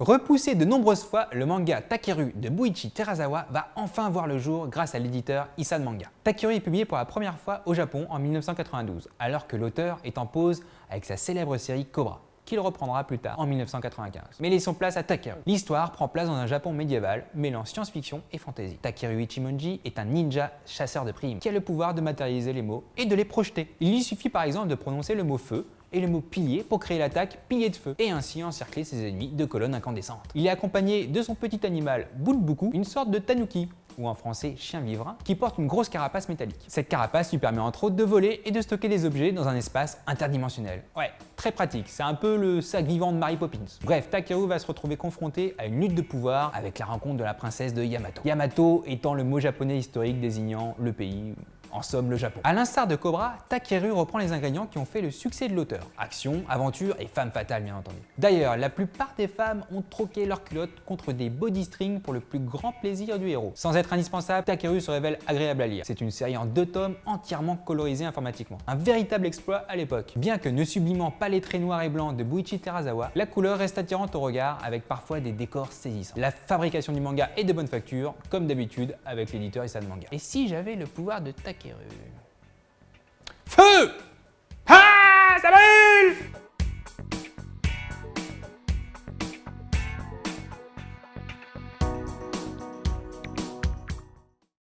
Repoussé de nombreuses fois, le manga Takeru de Buichi Terasawa va enfin voir le jour grâce à l'éditeur Isan Manga. Takeru est publié pour la première fois au Japon en 1992, alors que l'auteur est en pause avec sa célèbre série Cobra, qu'il reprendra plus tard en 1995. Mais laissons place à Takeru. L'histoire prend place dans un Japon médiéval, mêlant science-fiction et fantasy. Takeru Ichimonji est un ninja chasseur de primes qui a le pouvoir de matérialiser les mots et de les projeter. Il lui suffit par exemple de prononcer le mot feu et le mot pilier pour créer l'attaque pilier de feu et ainsi encercler ses ennemis de colonnes incandescentes. Il est accompagné de son petit animal Bulbuku, une sorte de tanuki, ou en français chien vivre, qui porte une grosse carapace métallique. Cette carapace lui permet entre autres de voler et de stocker des objets dans un espace interdimensionnel. Ouais, très pratique, c'est un peu le sac vivant de Mary Poppins. Bref, Takeru va se retrouver confronté à une lutte de pouvoir avec la rencontre de la princesse de Yamato. Yamato étant le mot japonais historique désignant le pays, en somme le Japon. A l'instar de Cobra, Takeru reprend les ingrédients qui ont fait le succès de l'auteur. Action, aventure et femme fatale bien entendu. D'ailleurs, la plupart des femmes ont troqué leurs culottes contre des body strings pour le plus grand plaisir du héros. Sans être indispensable, Takeru se révèle agréable à lire. C'est une série en 2 tomes entièrement colorisée informatiquement. Un véritable exploit à l'époque. Bien que ne sublimant pas les traits noirs et blancs de Buichi Terasawa, la couleur reste attirante au regard avec parfois des décors saisissants. La fabrication du manga est de bonne facture, comme d'habitude avec l'éditeur Isan Manga. Et si j'avais le pouvoir de Takeru? Feu! Ah, ça va!